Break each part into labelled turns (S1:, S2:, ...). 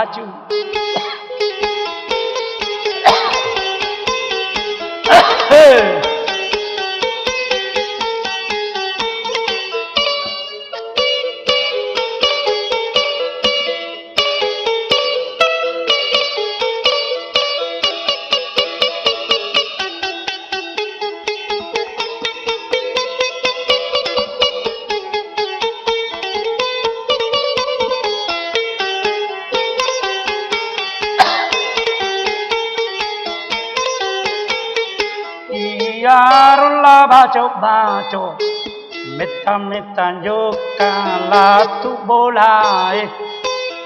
S1: baju. Yarullah baco meta joka latu bolai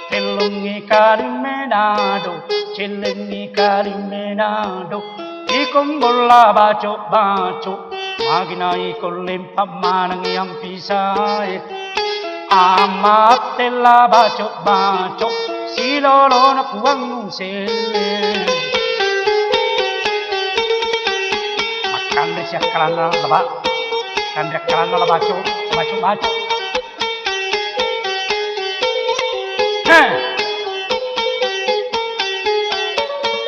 S1: telungi karimenado cilengi karimenado ikum bola baco magina ikul limpamanang yang pisai amat tela baco silolo na puang sele Kandre siya kalana laba, kandre kalana laba baco.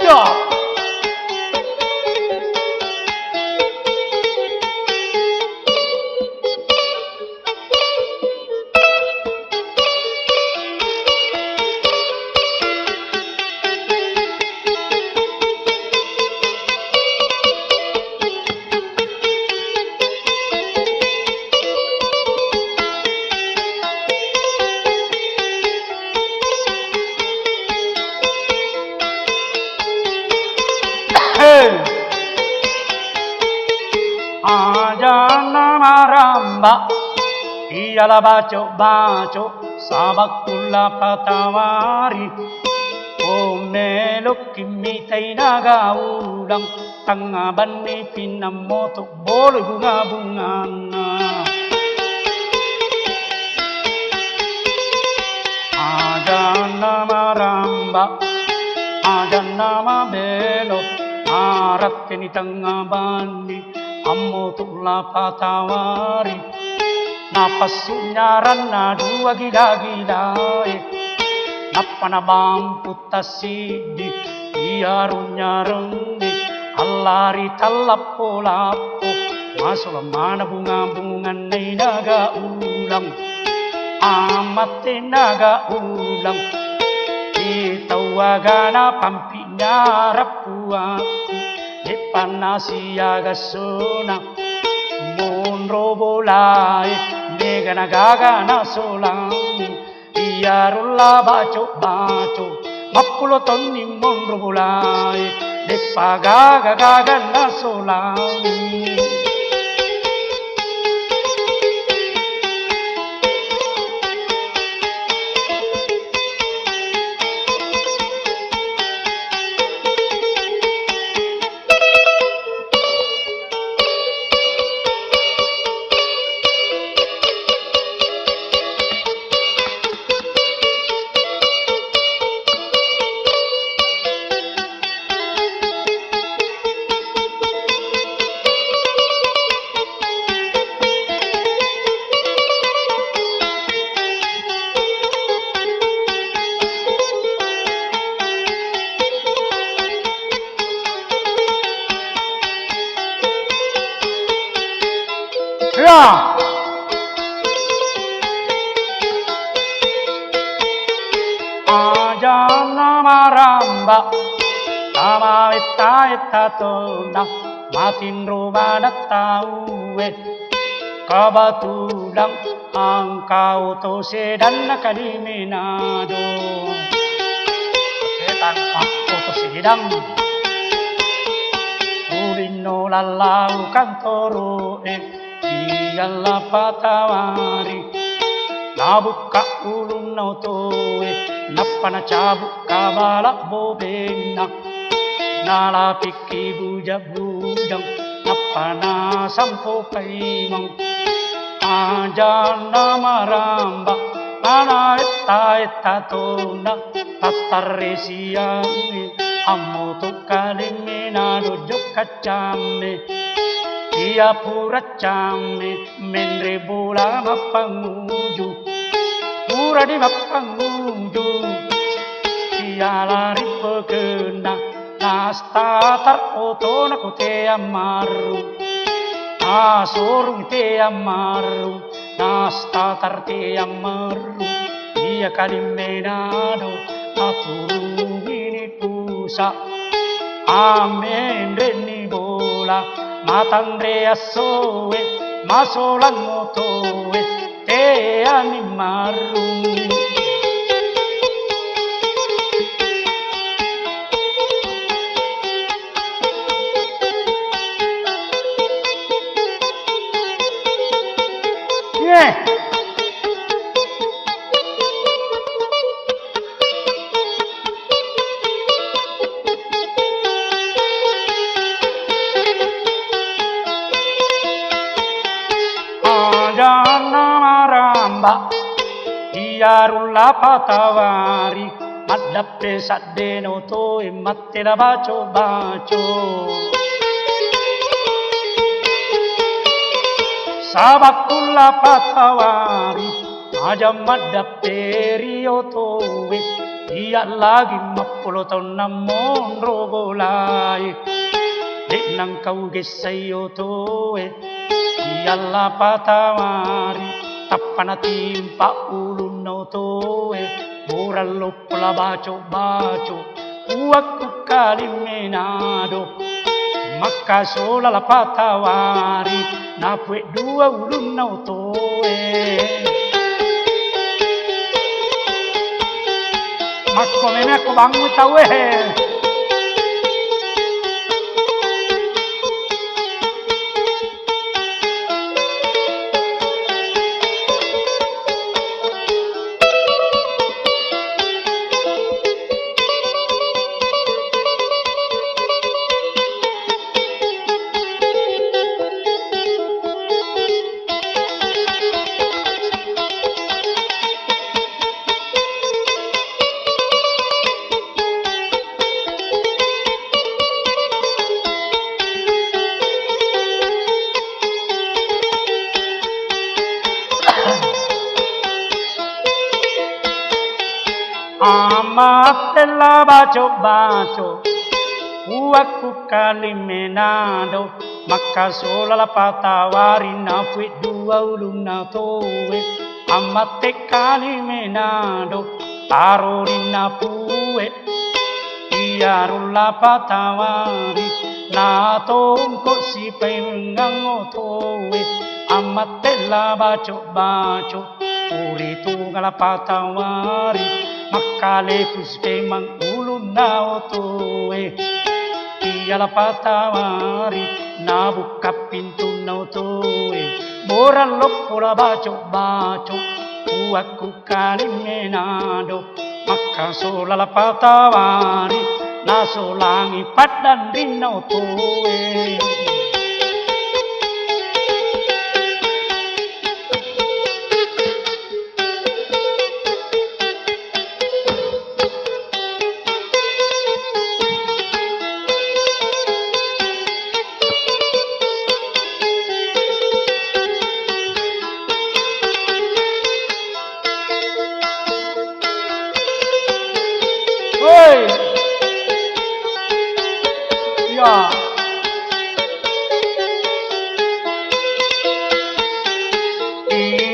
S1: Yo. Ajana maramba iyala baco sabakulla patawari omelok kimitai naga ulang tanga bani pinamoto bolu bunga-bungana ajana maramba ajana mabelo arat kini tanga bani ammo tulla patawari napassunyaran na dua gila napana bampu tasidi iyarunya rengi allari talappo masuk mana bunga-bungan nei naga ulang amate naga ulang itawagana pampinya rapuaku Panasiya gasuna monro bolai megana gaga na solang iyarullah baco mapulo tonni monro bolai depa gaga na solang Ya. Ajana maramba Tama eta tona Matin rumana taue Kabatulang Angkau to sedan kaliminado Setan pakko to sedang Ulino lalau kantoro Iyala patawari nabuka ulun nautoe napana cabuk kabala bobena nalapiki bujang napana sampo paimang ajana maramba ana eta tona tatare siang ammo to kalimena dojok kacame Ia pura came menre bola mapanguju pura di mapanguju lari pegena nastatar otona ko te amaru asorung te amaru nastatar te amaru iya kalimenado aturung ini pusa amen reni bola matandre asoe masolang motoe te animaru. Iarulla patavari maddappe saddeno to e matte la bacio bacio sabakulla patavari aja maddappe rio to e iya lagi mappulo tonna monrogolai denang kau gesayo to e iya la patavari tappana timpa ulun nautoe morallo pola bacio bacio uakku kalimenado maka sola la patawari napue dua ulun nautoe makko meme aku bangu tawe amatella bacio bacio uakku kalimenado maka sola la patawari napue dua ulun natoe amate kalimenado tarori napue iarulla patawari natongko si pengangotoe amatella bacio bacio uritu ngala patawari makale kuspe mang ulun nautoe iya la patawari nabuka pintu nautoe morallo pola bacio bacio uakku kalimenado maka sola la patawari nasolangi padan rinautoe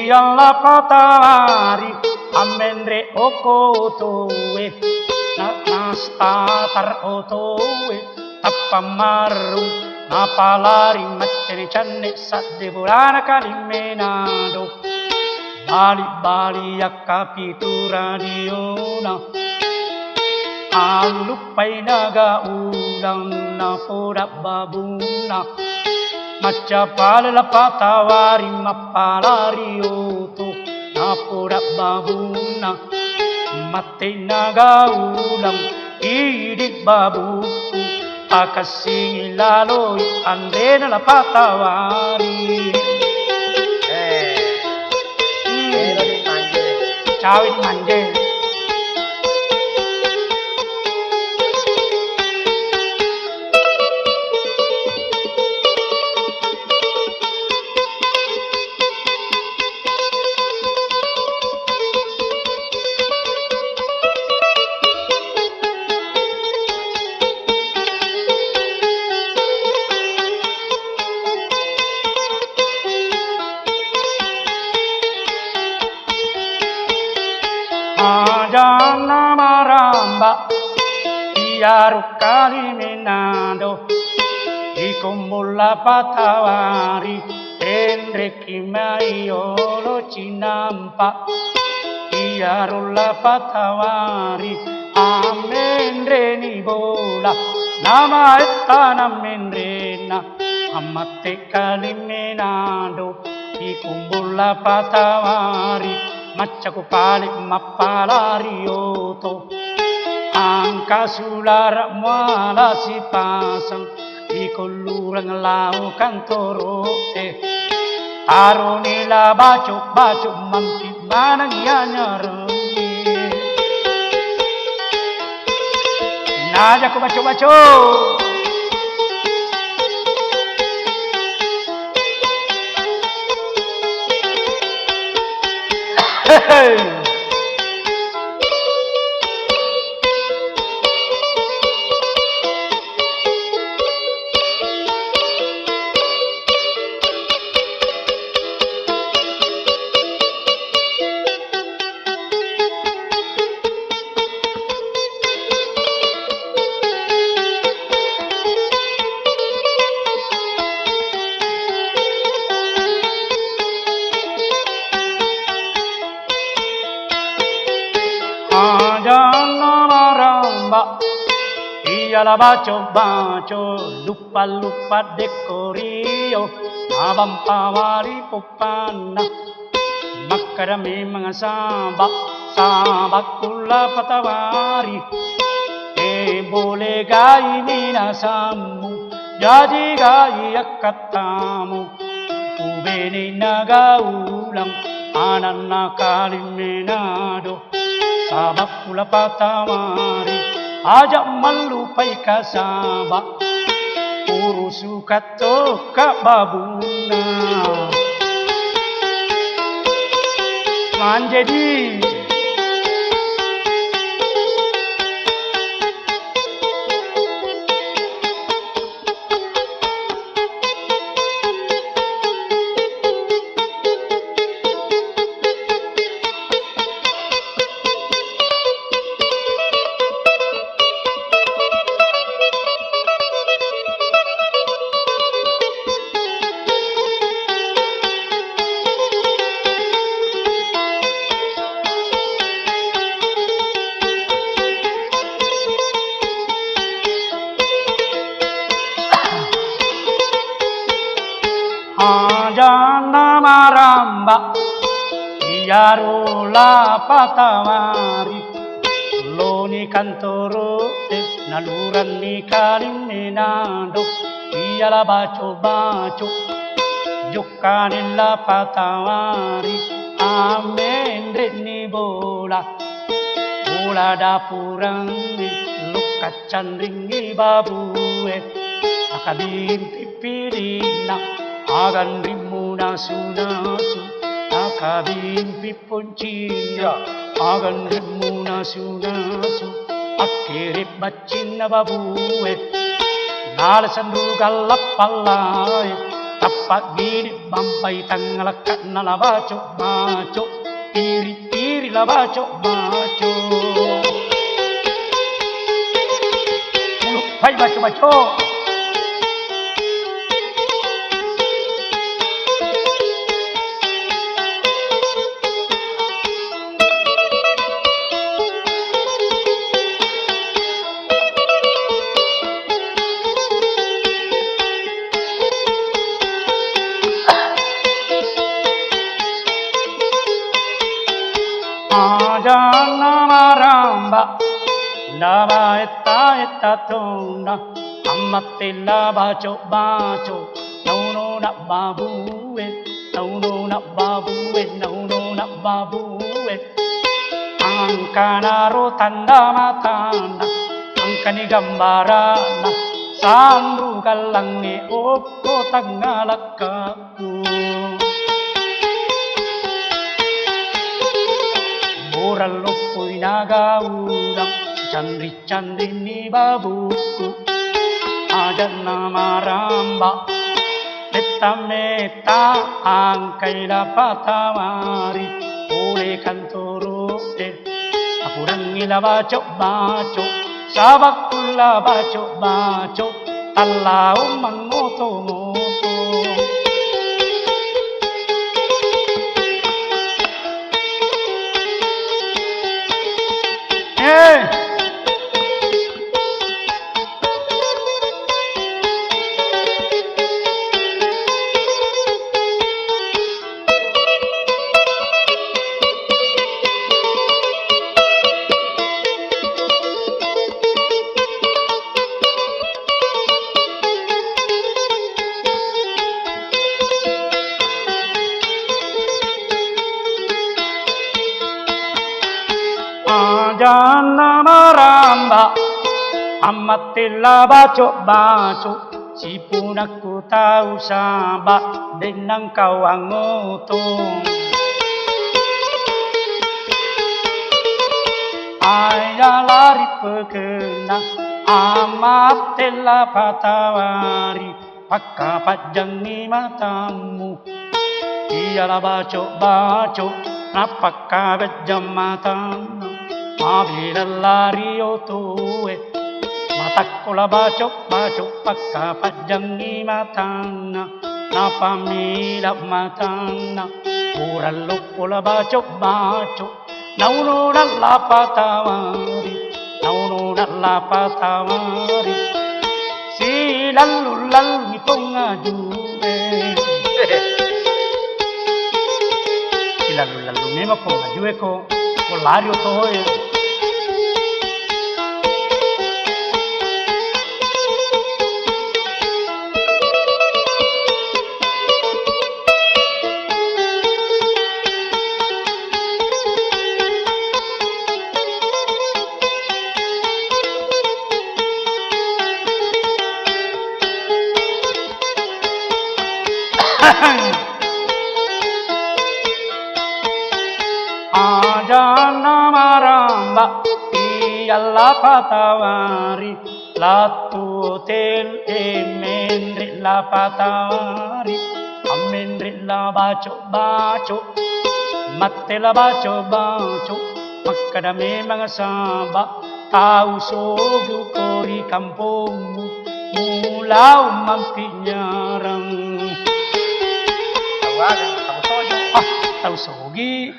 S1: yang la patawari amendre okotoe nastatar otoe tappamaru napalari maccene canne sadde burana kalimenado bali bali yakkapitura diona alupai naga ulang na poda babuna maca pala patawari mapalari oto napoda babuna mate naga ulang idik babuku akasing laloi andena la patawari cawin manje Iyaru Kalimenado Ikombola patawari Enreki maiolo cinampa Iyarulla patawari Amendreni bola Nama etana mendrena Amate Kalimenado Ikombola patawari Macaku palik mapalariyoto Angka sular muala si pasang Ikolurang lau kantoro Arunila bacok mampi manang yanyarengi Naja ko bacok Hey Jangan maramba Iyalah baco Lupa dekorio Abang pawari popana Makarami mga sabak kula patawari Boleh gaya minasamu Jadi gaya katamu Kubeni nagaulang Anana Kalimenado Sabak pula patawari Ajak melupai kasabak Urusu kato kababuna Manjadi Jana maramba Iyarola patawari Loni kantoro Naluran ni Kalimenado Iyala baco Jukanilla patawari Amendreni bola Bola dapuran Lukacan ringi babue Akabim pipirina Agan rimu nasu Akabimpi poncinya Agan rimu nasu Akirip bacin na babue Nalasan rugal lapalay Tapak gini bambay Tangalakat na labaco Iri labaco Mulupay baco Jana maramba Naba eta tona Amatila baco Nauno na babue Angkanaro tanda matana Angkani gambarana Sandru galangi Oko tangalakaku Oral lopoy nagaulang Chandri ni babuku Ada na maramba Meta ang kaila patawari Ule kantoro Apurang ila baco sabak pula baco talau mengoto-ngoto. Jana maramba amatilla baco si punaku tahu sabak dengan kawang ngotong ayah lari pekena amatilla patawari pakka pajang ni matamu iyalah baco napakka bejam matamu Mabilallari otue matakula baco pakka pajang matana napamila matana urallo pula baco nauno dalla patawari si lallu mi pongajue si lallu mi ma pongajue ko lari otoe Ajana maramba iyalla patawari latu tel emendri la patawari amendri la baco matte la baco makkada memang saba tahu sogu kori kampungmu mulau mampinyarang tahu sojo tahu sogi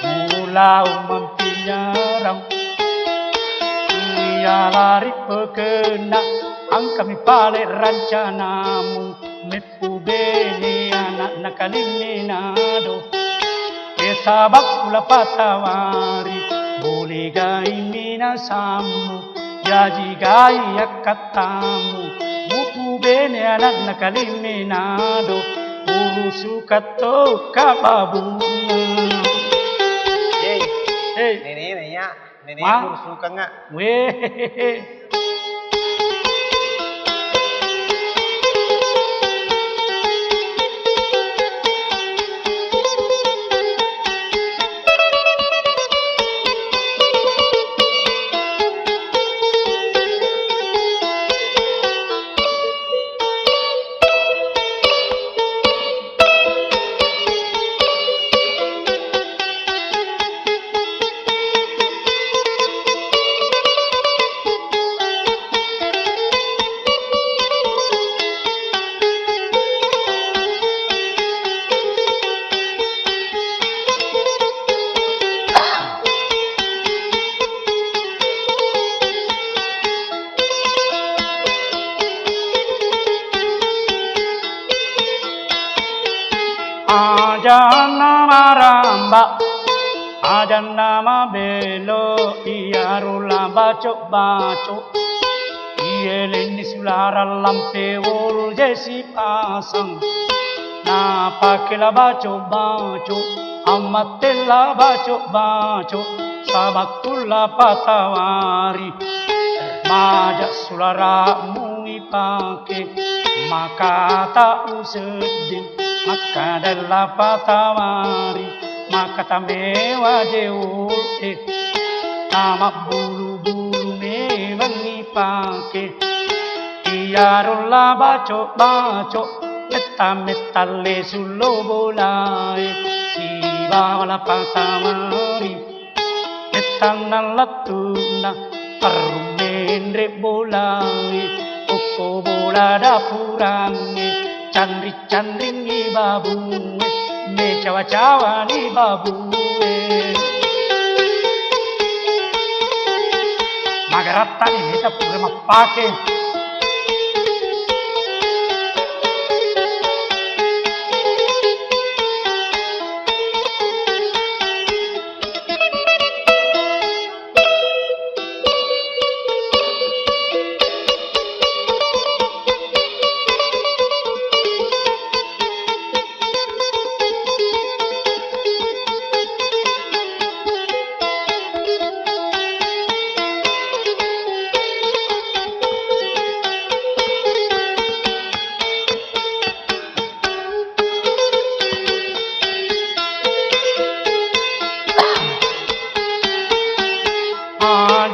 S1: mulau mampinyarang ia lari pekena angkami pale rancanamu mepu bene anak nakaliminado sabak pula patawari boleh gai minasamu Yaji gaya katamu Mupu bene anak nakaliminado Ulu sukato kababunga
S2: Nenek nanya Nenek ulu suka nggak?
S1: Weh Ajana maramba Ajana mabelo Iyarula baco Iyeleni sulara lampe wol jesi pasang Napakela baco Amatela baco Sabakula patawari Majak sulara muipake Maka tak usedih Maka della patawari Maka tamewa jeule Nama bulu-bulu memang ipake Iyarullah baco metalle sull'ovolare si va alla patamari metannallattuna parumendre bolai oko bola dapurangi candri-candringi babue me cawa-cawa ni babue magaratta ni kita pure mappake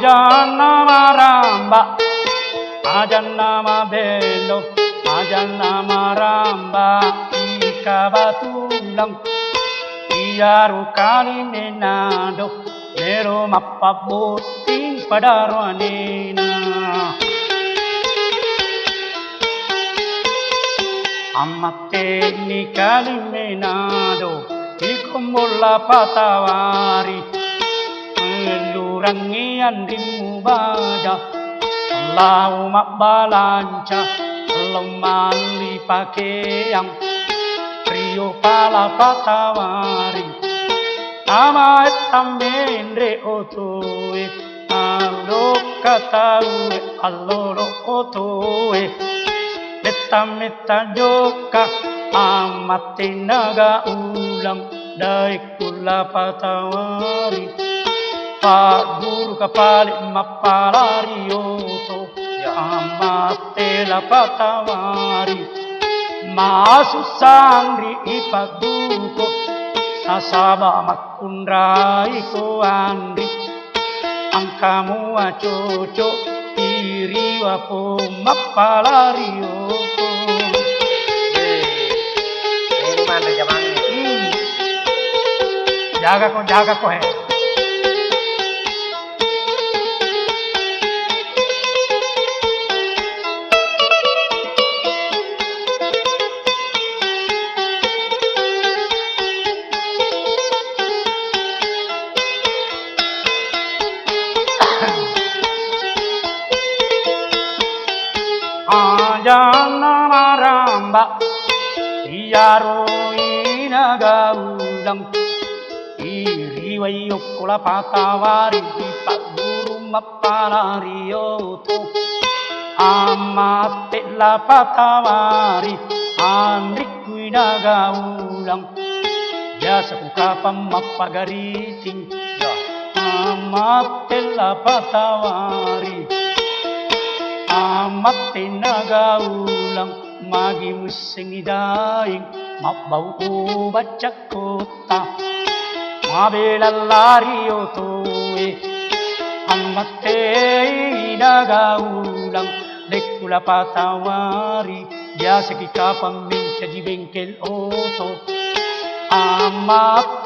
S1: Ajannamaramba, Ajannamabello, Ajannamaramba, Ikabatulang, Iyarukani menado, Nero mappaboting padaruanina. Amatte nikali menado, Ikumbola patawari, Lurangian rimu baja Lau makbalanca Lemali pakaian Rio pala patawari Nama etam mendre otoe Alo kataue Alloro otoe Etam eta joka Amate naga ulang Daikula patawari Pak Guru kapalik mappalarioto amate la patawari masuk sangri ipaduko sasaba makundrai ko andri angkamu acoco iriwa po mappalarioto
S2: ini mana zaman
S1: jaga ko he Ajannamaramba Iyaro inagaulang Iriwayokula patawari Pak Guru mappalarioto Amate la patawari Andriku inagaulang Biasa ku kapang mapagariting Amate la patawari Amat tinagaulang magi musing idaing mabau baca kota mabelalari otoe amat tinagaulang dekula patawari biasa kikapang minca di bengkel oto amat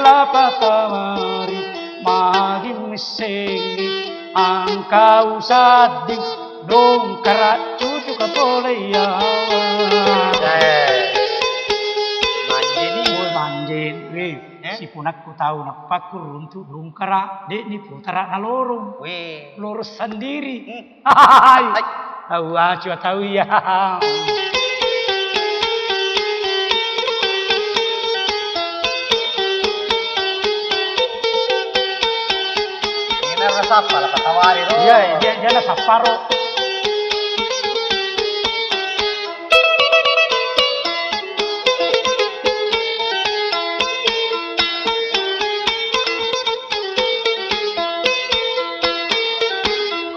S1: la patawari magi musing angkau sading dong karat cucu katoleya manjen si punakku tahu napakur untuk dong karat dek ni putara na lorong lurus sendiri tahu aja tahu ya
S2: Sapa la patawari ro.
S1: Iya, dia la saparo.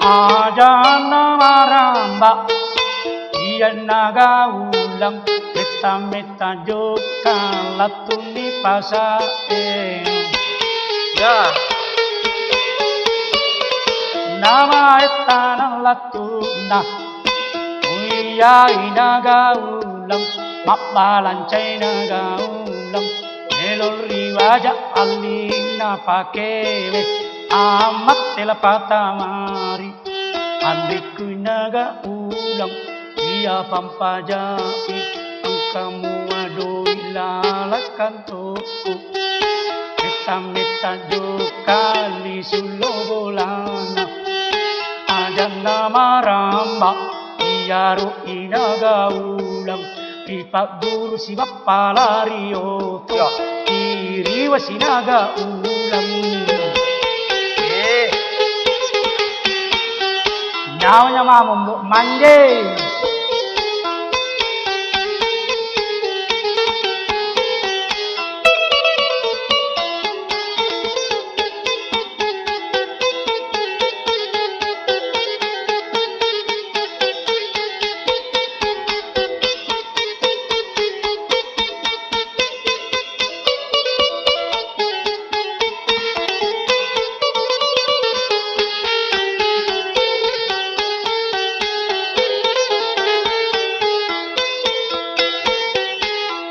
S1: Ajannamaramba Iyan nagaulang meta joka latuni pasae
S2: Ya
S1: nama etanang latuna Uya inagaulang mapalancay na gaulang melol riwaja alina pakewe amat telapatamari andikuy naga ulang iya pampajai ang kamu adoy lalakan toko meta jokali sulobolana ada nama ramba iyaru inaga ulang ipak guru si bapalario iri wasinaga ulang nyawanya mamumbu manje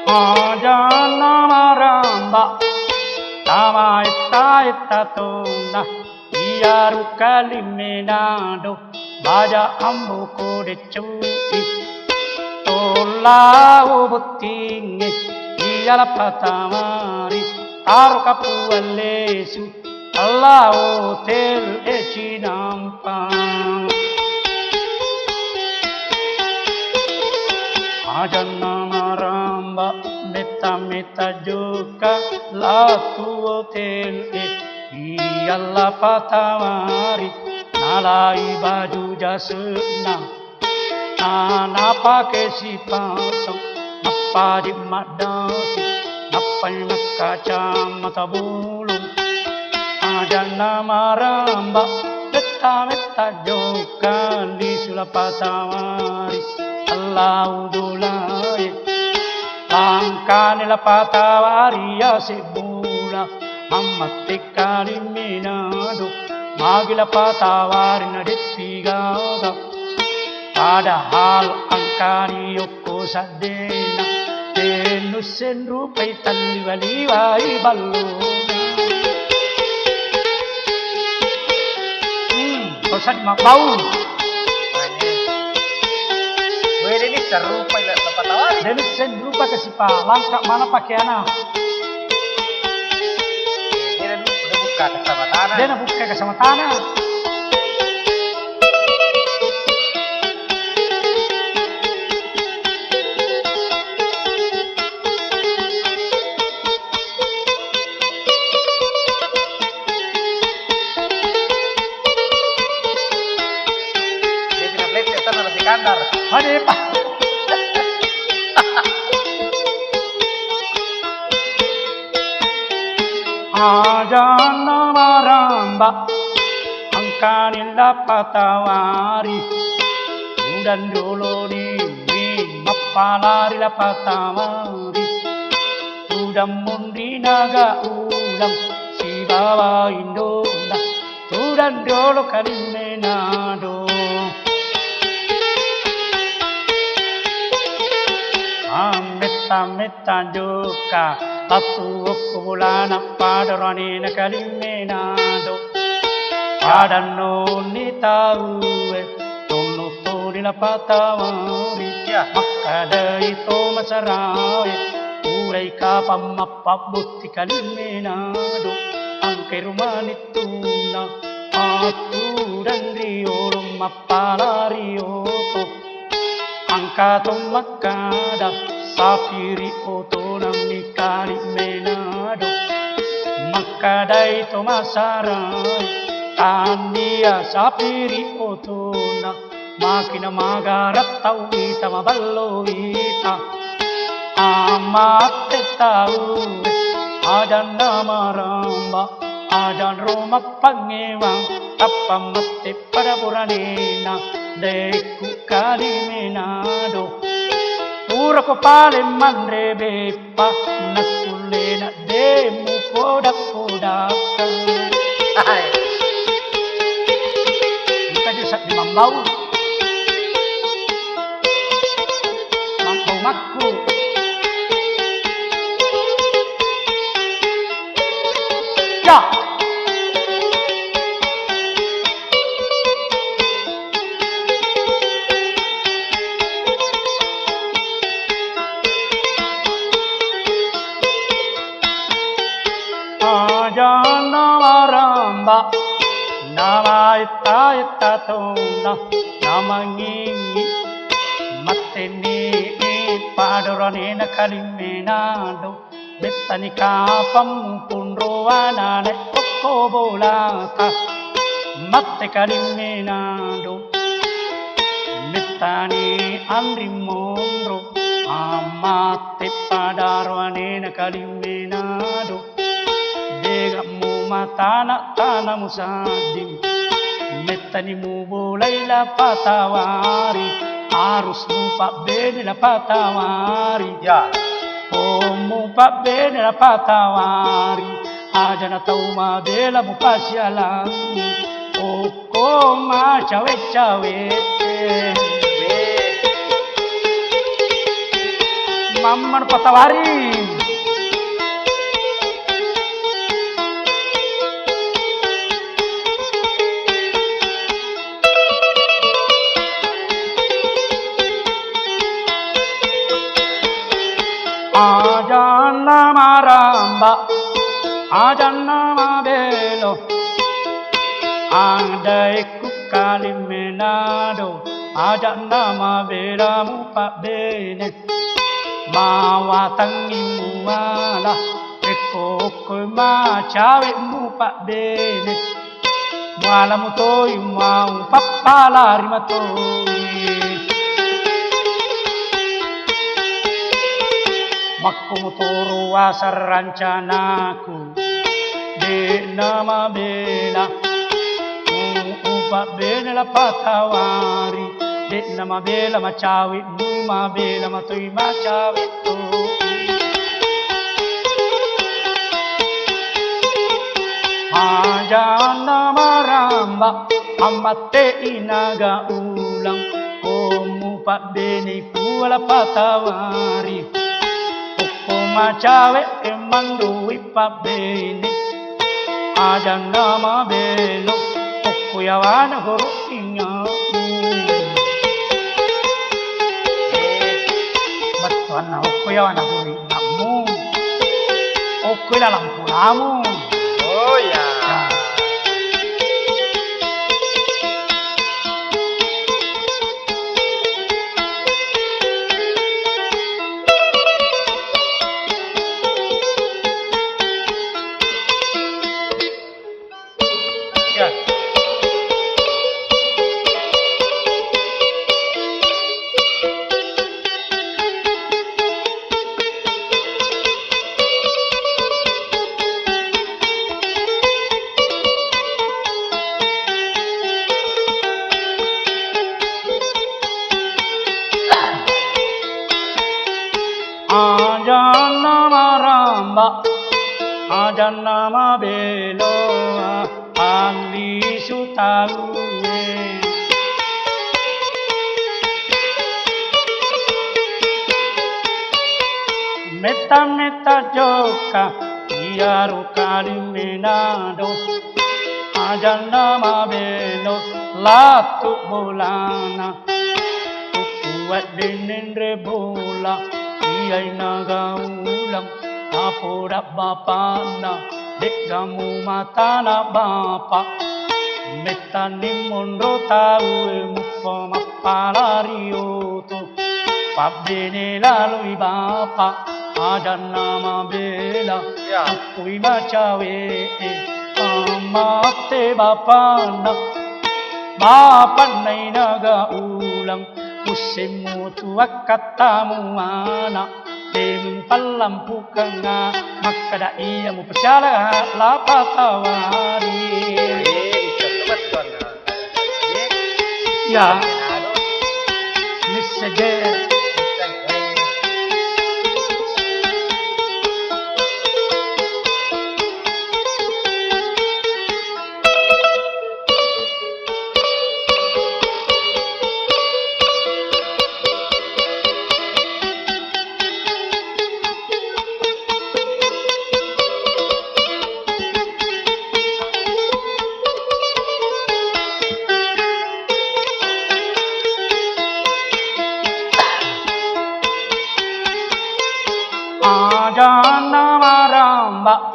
S1: Ajana maramba tama ita tona iyaru kalimenado baja ambu kode cuti tola ubutinge iyala patamari taru kapualesu Allah hotel ecinampang Ajana maramba meta juga latu hotel iyalla patamari nalai baju jasena nana pakai si pasang napa di madasi napa kaca mata bulu Ajana maramba meta juga di sulapatamari Allah udulai Angka nila patawari ya sebula Amatika di minado Magila patawari na ditigaga Padahal angka ni yoko sadena Tenusen rupay taliwaliway balona Kau saan mabau
S2: Wede ini serupa ya tempat tawar.
S1: Deni sen berupa ke si langkah mana pakaiana.
S2: Dia udah buka ke sama tanah.
S1: Dia buka ke sama tanah.
S2: Dia tidak boleh kita nasi kandar.
S1: Hadi pak. Ajana maramba angkanilla patawari udan dolo ni mapalari la patawari udam mundi naga udam si bawa indona udan dolo kalimenado meta joka Tatu kumulana padarani na kalimenado Padano ni taue Tono tori la patawari Makada ito masarawe Uray ka pamapabuti kalimenado Ang kerumanituna Aturan riolo mapalariyoto Ang katong makada Sapiri oto ng nikali menado Makadai to masaray Tania sapiri oto na Makina magarat tawita mabalowita Amat tau Adan na maramba Adan romak pangewang Tapamate para buranina Deku kali menado Pura ko pale mandre bepa Nakule na demu podak-podak Kita juga di mambau Mambau makku Ya. Ajana maramba nama ita tona nama ngingi mateni padoranena kalimenado bettani kapam punrowana ne okkobolata matte kalimenado bettani andri mondro amatte padoranena kalimenado degamu matana tanamu sadim mettanimu bolailah patawari harus lupa bene la patawari
S2: Ya.
S1: Omu pak bene la patawari aja na tau ma bela mu pasyalang oko ma cawe cawe mamar patawari Ajana maramba, ajana mabelo, andai ku kalimenado, ajana mabela mupa bene, mawatangi muala, eko ko ma cawe mupa bene, muala mutoi mau papalari matoi. Makkumuturu asar rancanaku de nama bela upa bene la patawari de nama bela macawi numa bela matui macawi tu ajana maramba amate inaga ulang komu pak bene kuala patawari macawe emandui pabene aja nama belo okuyawana goro inya batuana okuyawana goro inamu okuyala lampulamu
S2: Oh ya.
S1: Ajana maramba, ajana mabelo, andi sutaue. Meta meta joka, iaru kalimenado, ajana mabelo, latu bolana, kuat denendre bola. Iyay nagaulang apoda bapa na degamu mata na bapa metanim monro tau mupo mapalario to pabene lalu bapa ada nama bela kui macawe amate bapa na bapa nai nagaulang Usimu tua katamu anak Dem palampu kanga Maka da iya mu percaya Lapa tawari Ya Nisage maramba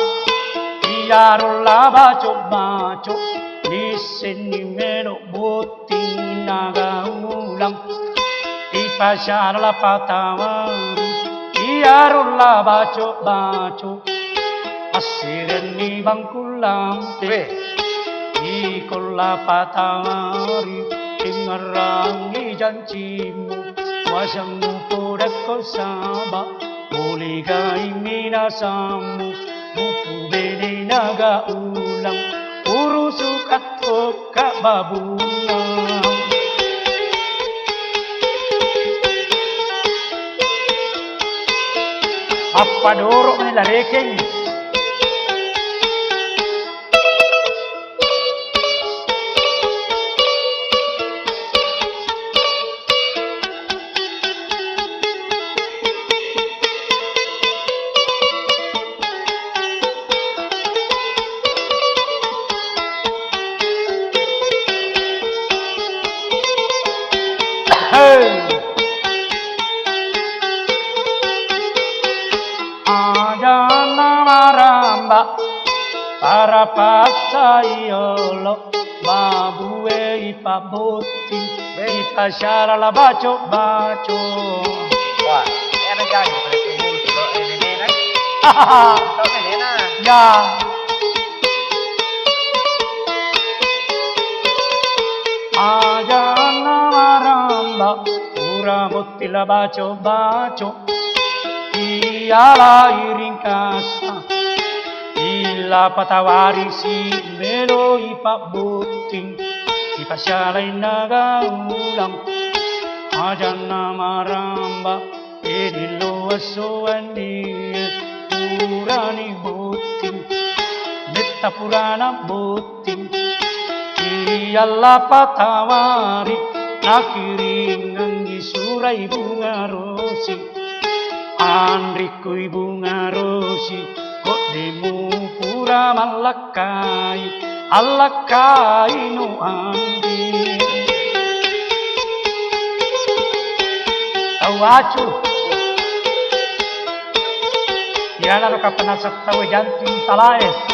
S1: Iyarola baco baco Di sini meno boting naga ulang Ipasara patawari Iyarola baco baco Asirin ni bangkulampe Ikola patawari Ingarangi janjimu Wasamu podakko saba Bolehkah minasamu Buku beli naga ulang Urusukat toka babunang Apa dorok nila reking Para pasaiolo babue ipabuti ipasara la baco baco.
S2: Wah, ini ada janji berarti ini kan? Tahu ini nah.
S1: Ya. Ajana maramba pura mutila baco baco. Iyalah iringkasa. Ila patawari si melo ipabuting Ipasyaray naga ulang Ajana maramba Edilo asuani Purani buting Metta purana buting Iyala patawari Nakiringan isuray bunga rosi Andrikui bunga rosi Kodemu pura malakai Alakai no andi Tawacu Yana no kapanasat tawa janting talaes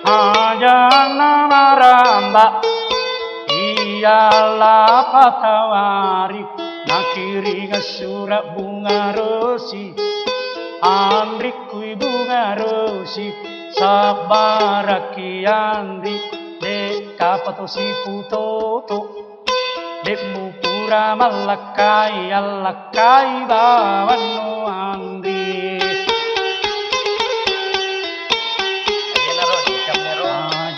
S1: Ajana maramba Iyalah patawari Nakiri ngasura bunga rosi Andrikui bunga rosi Sabaraki andri Dek kapatosi putoto Dekmu pura malakai Alakai bawano andri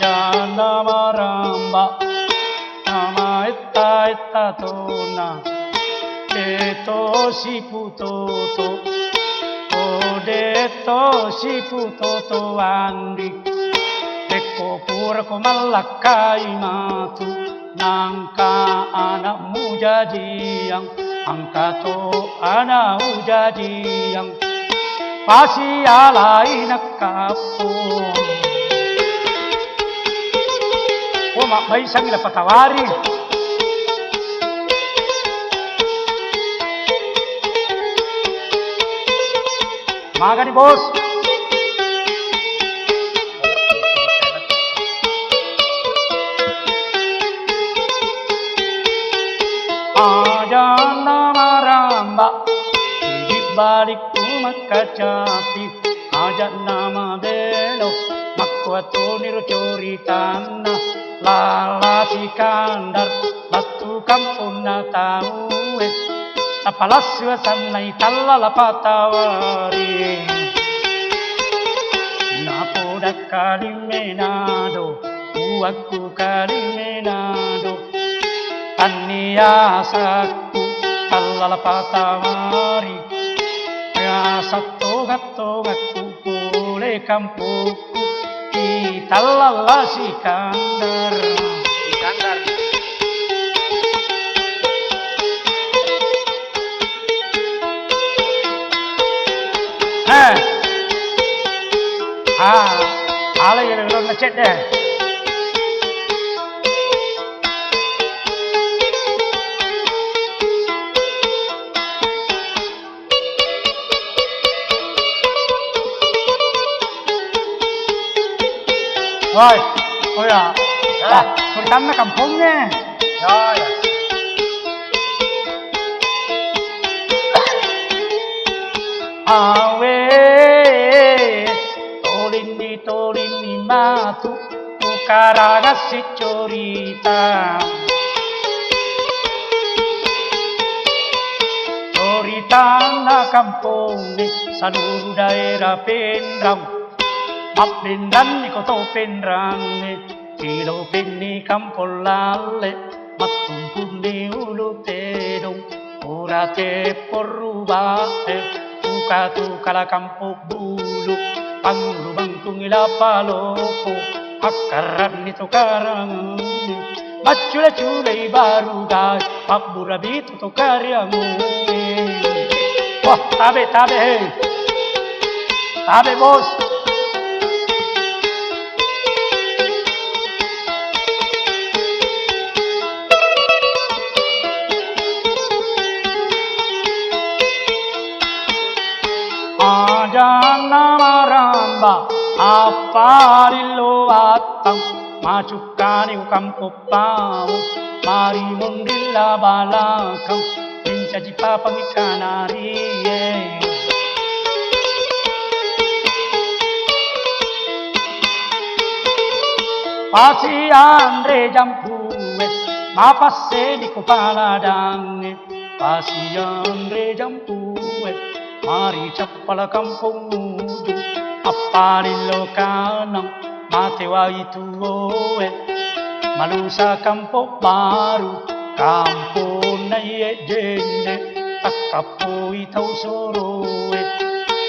S1: Ajana maramba Nama etta tona Deto si putoto Deto si putoto andi Eko pura ko malakai matu Nangka anakmu jadi yang Angkato anakmu jadi yang Pasi alai nakapong Oh mak bayi sang ila patawari Maga nih bos Ajana maramba Di balik rumah kacapi Ajana mabelo Makwato niru curi tanah Lala Sikandar Batu kampung na tahu Apalaswa sanay talala patawari Napoda kalimenado Uwaku kalimenado Taniasaku Talalapatawari Satogat-togatku Pule kampungku Italala Sikandar
S2: Sikandar.
S1: Ala yang belum ngecek deh. Rồi, thôi à. Con tắm nó cầm phúng nha.
S2: Rồi.
S1: Awe tolini matu ukaraga si corita na kampung seluruh daerah Pindrang Mapindan ni koto Pindrang Tilo pini kampung lale Matumpun ni ulu tedong Urate porubate Tukala kampung bulu Pangrubang tungila paloko Akaran nito karang Macula-culay barugay Pakburabito to karyang Wah, tabe hey Tabe bos Ajana maramba aparillo atang macukani ukampopau mari mundilla balakang mencaci papang ikanari Pasi andre jampuwe mapasse di kupaladang Pasi andre jampuwe Mari cappala kampung nuju Apparillo kanang Matewa itu oe Malusa kampung baru Kampung na ye jene Takapo itau soroe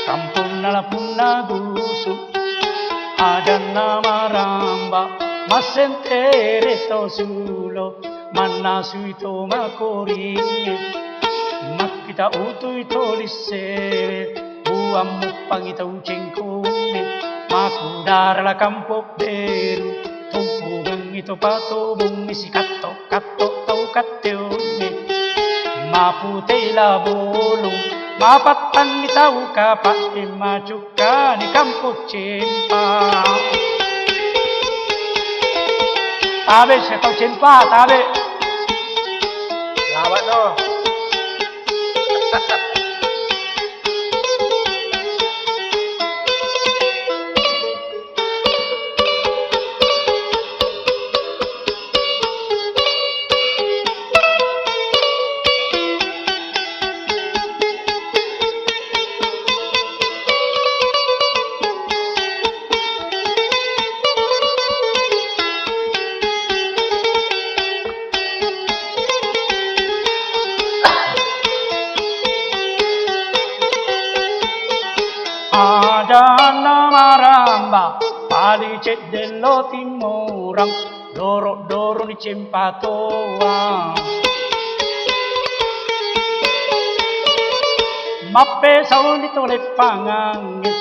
S1: Kampung na lapun na gusu Adan na maramba Masentere to sulo Manasuito makoringe Makita utoy tolise Buang mupang itaw cengkome Makudara la kampok beru Tumpugang ito patubong Isikato kato tau kateone Maputay la bolong Mapatan itaw kapat Machuka ni kampok cempa Tabe siya tau cempa tabe
S2: Lawat no
S1: Adana maramba palicet dello timorang Doro ni cempatoa Mappe saunito le pangangis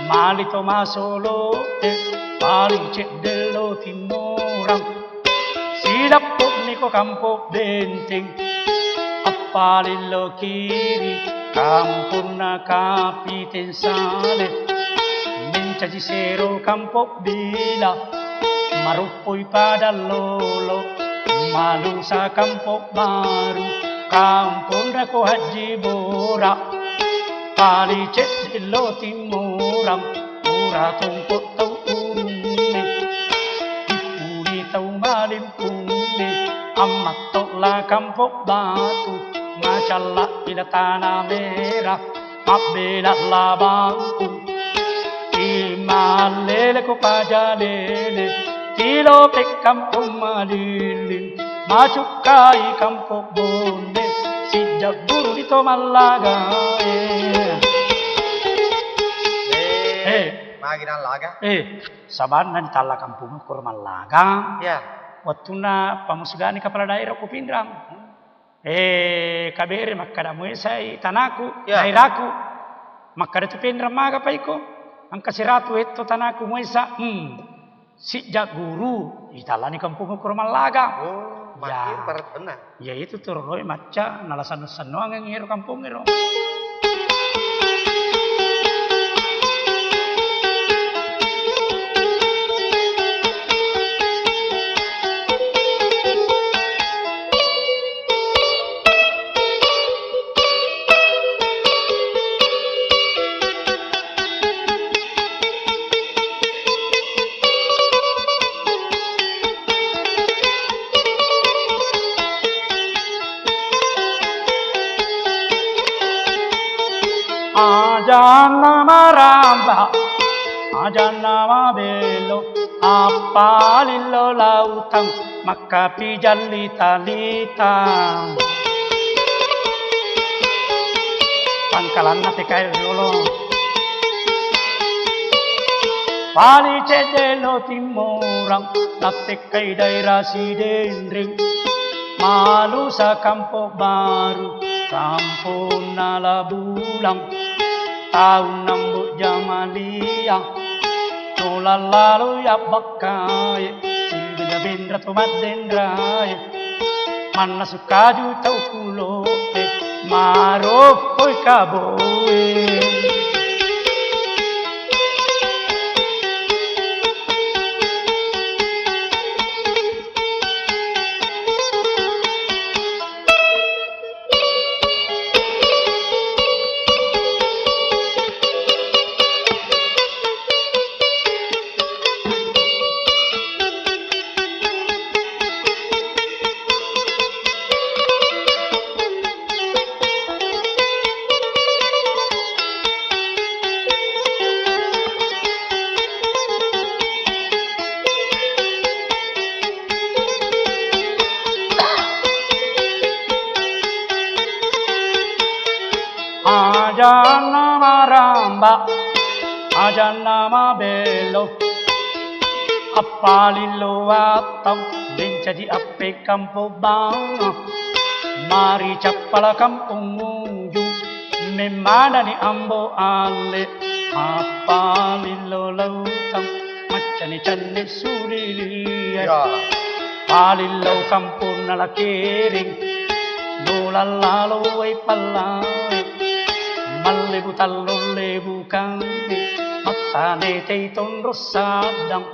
S1: Malito masolote palicet dello timorang Silapok niko kampok benteng Appalillo kiri Kampung na kapitin sale Mencaci sero kampok bila Marupoy pada lolo Malu sa kampok baru Kampung na ko haji bora Palicet dilo timurang Mura tungkot tau unne Ipuni tau malimpune Amat tokla kampok batu Macalla ila tanah merah Mabela labangku Imalele ko pajalele Tilo pek kampung malilin macukai kampung bonde sejak guru di Tomalaga.
S2: Maginan laga.
S1: Sabanan tala kampung Kurmalaga.
S2: Ya.
S1: Waktu na pamusgani kepala daerah ku pindrang. Kabere makada muesai tanaku, daerahku. Makada tu pindrang maga paiko. Ang kasiratu itu tanaku muesa. Sejak guru italani kampung Kurmalaga.
S2: Oh, makin parat benar.
S1: Ya itu turun maca nalasan nuang yang ngiro kampung ngiro. Ajana maramba, ajana mabelo, apalilo lautang, makapi jalita-lita. Pangkalan na tikay lolo. Pali cedelo timurang, natikay daerah sidendring. Malu sa kampo baru, kampo nalabulang. Tahun nambut jamalia Nola lalu ya bakai Silbina bendra tomat dendrai Mana suka ju tau kulo Maro poi kaboe. Ajana maramba, ajana mabelo, apalilo atau bencadi ape kampo bang, mari capala kampung munju, memana ni ambo ale, apalilo lautang, macani cane surili, palilo kampung nalakiring, dolalalo ay palay. Malebu talon lebu kami matane tay tonro sadang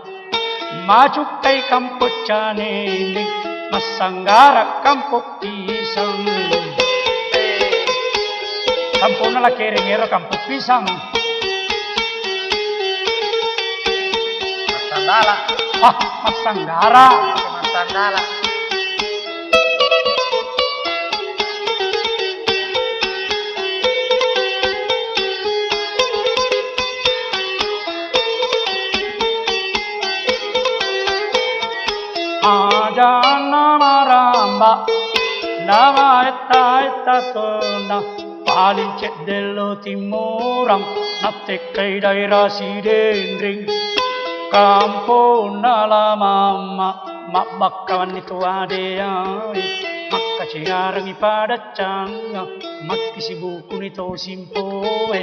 S1: majuk kay kampo chanini masanggara kampo pisang kampo nala keringero kampo pisang
S2: Masandala.
S1: Masanggara
S2: Masandala.
S1: Ajana maramba, nama eta tona, paling cedelo timurang, natekai daerah sidendring, kampo nala mama, mak bakawan itu adeai, maka ciarang ipada canga, makisi buku nito simpoe,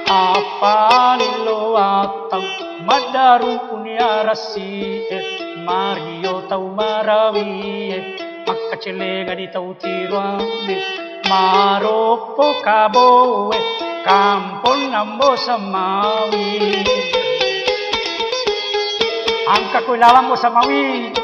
S1: apa nilo atang, madaru punya rasi. Mario tau marawi maka celenga di tau tiruame maropo kaboe kampon nambo samawi angka ko lalang mo samawi